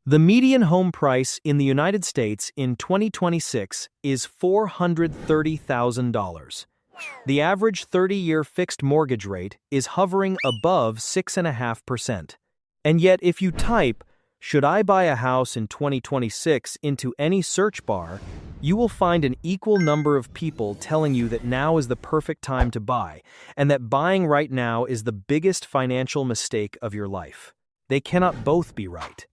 The median home price in the United States in 2026 is $430,000. The average 30-year fixed mortgage rate is hovering above 6.5%. And yet, if you type, "Should I buy a house in 2026" into any search bar, you will find an equal number of people telling you that now is the perfect time to buy, and that buying right now is the biggest financial mistake of your life. They cannot both be right.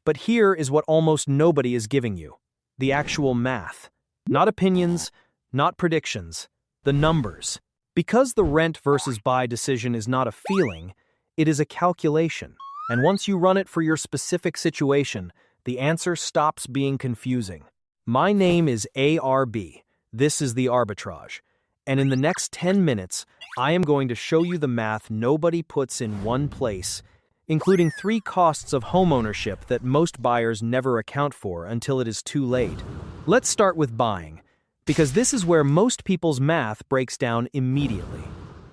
But here is what almost nobody is giving you: the actual math. Not opinions, not predictions, the numbers. Because the rent versus buy decision is not a feeling, it is a calculation. And once you run it for your specific situation, the answer stops being confusing. My name is ARB. This is the Arbitrage. And in the next 10 minutes, I am going to show you the math nobody puts in one place, including 3 costs of homeownership that most buyers never account for until it is too late. Let's start with buying, because this is where most people's math breaks down immediately.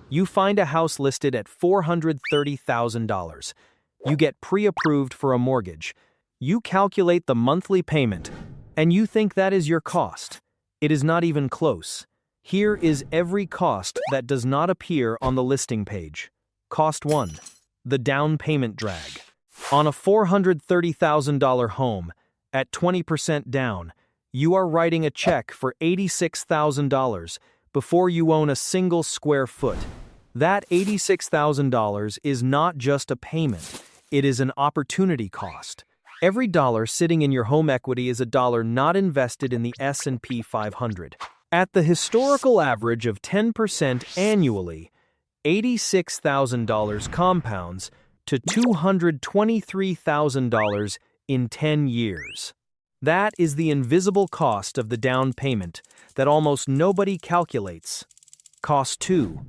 You find a house listed at $430,000. You get pre-approved for a mortgage. You calculate the monthly payment, and you think that is your cost. It is not even close. Here is every cost that does not appear on the listing page. Cost 1. The down payment drag. On a $430,000 home, at 20% down, you are writing a check for $86,000 before you own a single square foot. That $86,000 is not just a payment, it is an opportunity cost. Every dollar sitting in your home equity is a dollar not invested in the S&P 500. At the historical average of 10% annually, $86,000 compounds to $223,000 in 10 years. That is the invisible cost of the down payment that almost nobody calculates. Cost 2.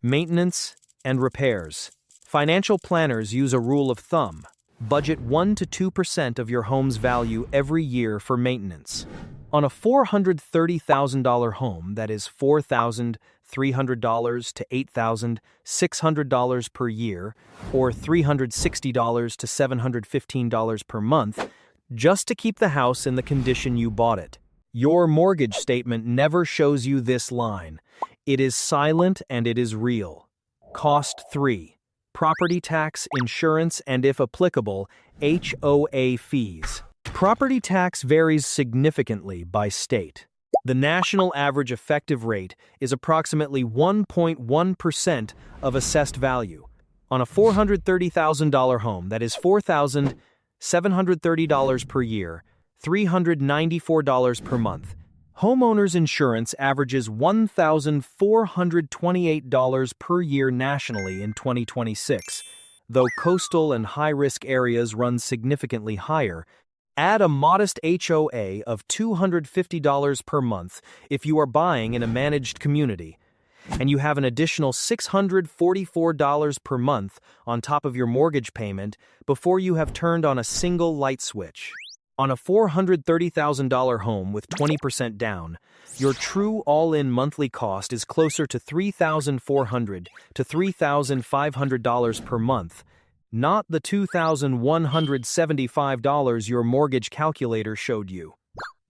Maintenance and repairs. Financial planners use a rule of thumb. Budget 1 to 2% of your home's value every year for maintenance. On a $430,000 home, that is $4,300 to $8,600 per year, or $360 to $715 per month, just to keep the house in the condition you bought it. Your mortgage statement never shows you this line. It is silent and it is real. Cost 3. Property tax, insurance, and if applicable, HOA fees. Property tax varies significantly by state. The national average effective rate is approximately 1.1% of assessed value. On a $430,000 home, that is $4,730 per year, $394 per month. Homeowners insurance averages $1,428 per year nationally in 2026, though coastal and high-risk areas run significantly higher. Add a modest HOA of $250 per month if you are buying in a managed community, and you have an additional $644 per month on top of your mortgage payment before you have turned on a single light switch. On a $430,000 home with 20% down, your true all-in monthly cost is closer to $3,400 to $3,500 per month, not the $2,175 your mortgage calculator showed you.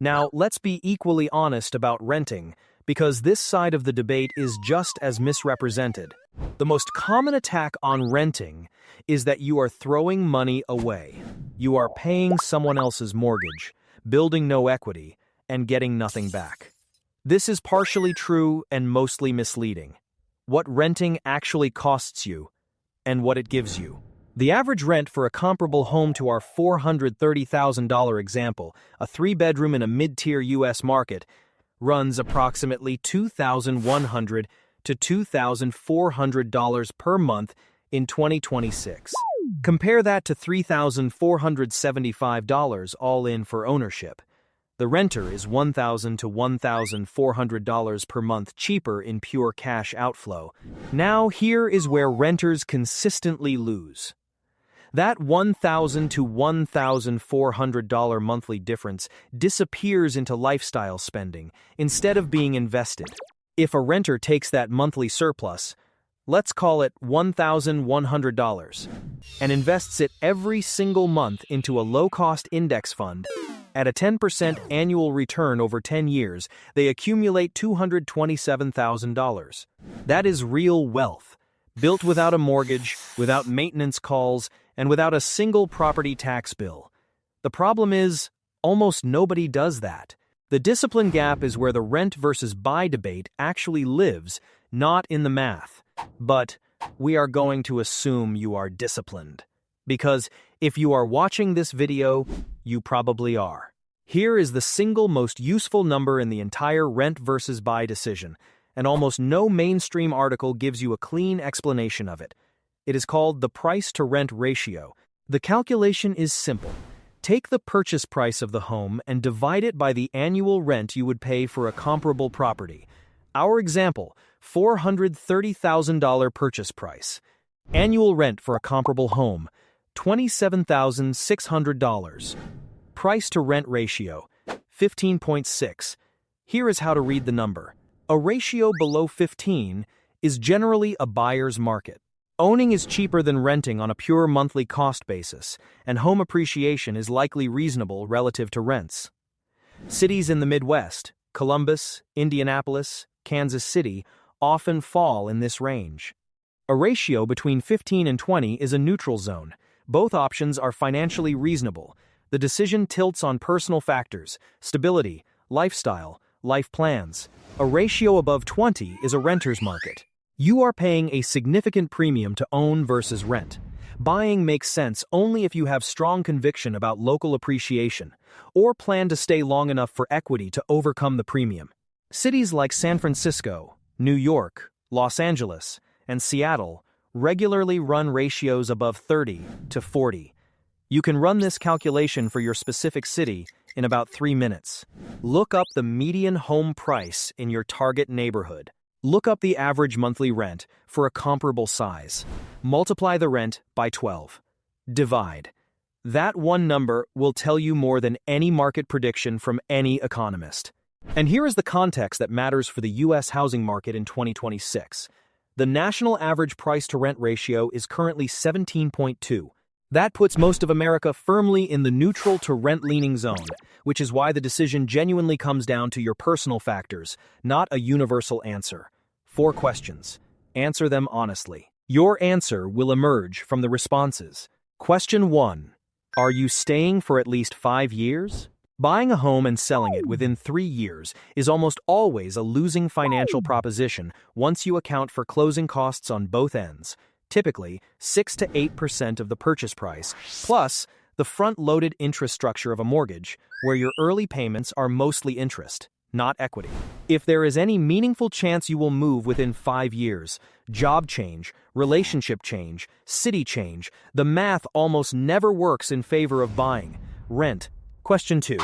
Now, let's be equally honest about renting, because this side of the debate is just as misrepresented. The most common attack on renting is that you are throwing money away. You are paying someone else's mortgage, building no equity, and getting nothing back. This is partially true and mostly misleading. What renting actually costs you, and what it gives you. The average rent for a comparable home to our $430,000 example, a 3-bedroom in a mid-tier U.S. market, runs approximately $2,100 to $2,400 per month in 2026. Compare that to $3,475 all in for ownership. The renter is $1,000 to $1,400 per month cheaper in pure cash outflow. Now, here is where renters consistently lose. That $1,000 to $1,400 monthly difference disappears into lifestyle spending instead of being invested. If a renter takes that monthly surplus, let's call it $1,100, and invests it every single month into a low-cost index fund, at a 10% annual return over 10 years, they accumulate $227,000. That is real wealth, built without a mortgage, without maintenance calls, and without a single property tax bill. The problem is, almost nobody does that. The discipline gap is where the rent versus buy debate actually lives, not in the math. But we are going to assume you are disciplined. Because if you are watching this video, you probably are. Here is the single most useful number in the entire rent versus buy decision, and almost no mainstream article gives you a clean explanation of it. It is called the price-to-rent ratio. The calculation is simple. Take the purchase price of the home and divide it by the annual rent you would pay for a comparable property. Our example, $430,000 purchase price. Annual rent for a comparable home, $27,600. Price-to-rent ratio, 15.6. Here is how to read the number. A ratio below 15 is generally a buyer's market. Owning is cheaper than renting on a pure monthly cost basis, and home appreciation is likely reasonable relative to rents. Cities in the Midwest, Columbus, Indianapolis, Kansas City, often fall in this range. A ratio between 15 and 20 is a neutral zone. Both options are financially reasonable. The decision tilts on personal factors, stability, lifestyle, life plans. A ratio above 20 is a renter's market. You are paying a significant premium to own versus rent. Buying makes sense only if you have strong conviction about local appreciation, or plan to stay long enough for equity to overcome the premium. Cities like San Francisco, New York, Los Angeles, and Seattle regularly run ratios above 30 to 40. You can run this calculation for your specific city in about 3 minutes. Look up the median home price in your target neighborhood. Look up the average monthly rent for a comparable size. Multiply the rent by 12. Divide. That one number will tell you more than any market prediction from any economist. And here is the context that matters for the U.S. housing market in 2026. The national average price-to-rent ratio is currently 17.2. That puts most of America firmly in the neutral to rent-leaning zone, which is why the decision genuinely comes down to your personal factors, not a universal answer. 4 questions. Answer them honestly. Your answer will emerge from the responses. Question 1. Are you staying for at least 5 years? Buying a home and selling it within 3 years is almost always a losing financial proposition once you account for closing costs on both ends. Typically, 6 to 8% of the purchase price, plus the front-loaded interest structure of a mortgage, where your early payments are mostly interest, not equity. If there is any meaningful chance you will move within 5 years, job change, relationship change, city change, the math almost never works in favor of buying. Rent. Question 2.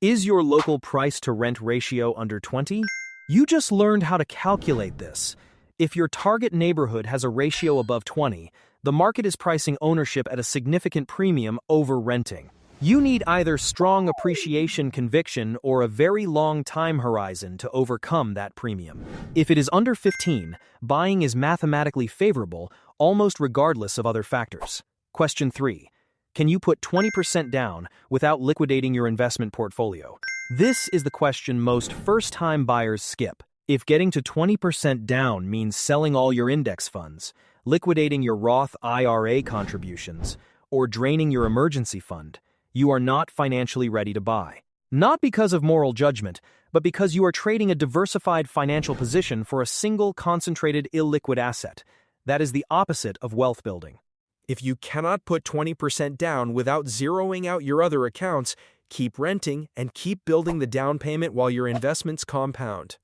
Is your local price-to-rent ratio under 20? You just learned how to calculate this. If your target neighborhood has a ratio above 20, the market is pricing ownership at a significant premium over renting. You need either strong appreciation conviction or a very long time horizon to overcome that premium. If it is under 15, buying is mathematically favorable, almost regardless of other factors. Question 3. Can you put 20% down without liquidating your investment portfolio? This is the question most first-time buyers skip. If getting to 20% down means selling all your index funds, liquidating your Roth IRA contributions, or draining your emergency fund, you are not financially ready to buy. Not because of moral judgment, but because you are trading a diversified financial position for a single concentrated illiquid asset. That is the opposite of wealth building. If you cannot put 20% down without zeroing out your other accounts, keep renting and keep building the down payment while your investments compound.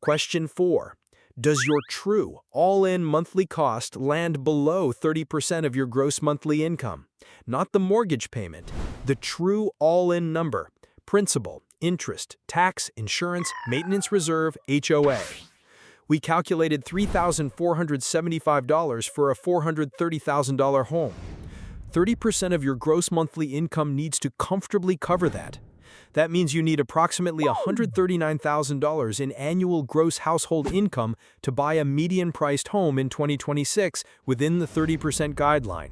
Question 4. Does your true, all-in monthly cost land below 30% of your gross monthly income? Not the mortgage payment, the true all-in number, principal, interest, tax, insurance, maintenance reserve, HOA. We calculated $3,475 for a $430,000 home. 30% of your gross monthly income needs to comfortably cover that. That means you need approximately $139,000 in annual gross household income to buy a median-priced home in 2026 within the 30% guideline.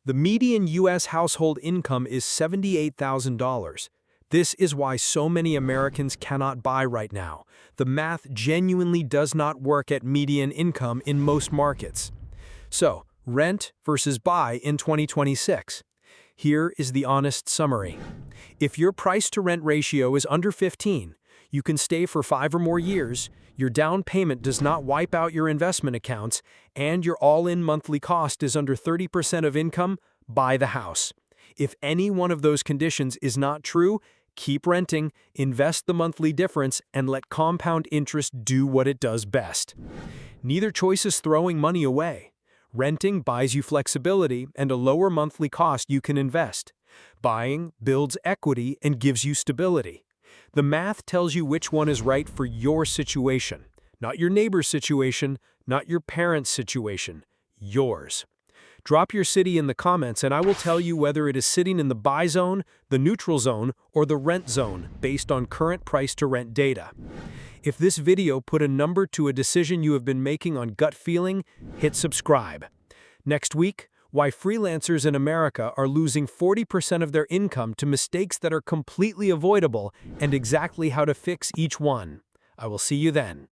The median U.S. household income is $78,000. This is why so many Americans cannot buy right now. The math genuinely does not work at median income in most markets. So, rent versus buy in 2026. Here is the honest summary. If your price-to-rent ratio is under 15, you can stay for 5 or more years, your down payment does not wipe out your investment accounts, and your all-in monthly cost is under 30% of income, buy the house. If any one of those conditions is not true, keep renting, invest the monthly difference, and let compound interest do what it does best. Neither choice is throwing money away. Renting buys you flexibility and a lower monthly cost you can invest. Buying builds equity and gives you stability. The math tells you which one is right for your situation. Not your neighbor's situation, not your parents' situation. Yours. Drop your city in the comments and I will tell you whether it is sitting in the buy zone, the neutral zone, or the rent zone based on current price-to-rent data. If this video put a number to a decision you have been making on gut feeling, hit subscribe. Next week, why freelancers in America are losing 40% of their income to mistakes that are completely avoidable and exactly how to fix each one. I will see you then.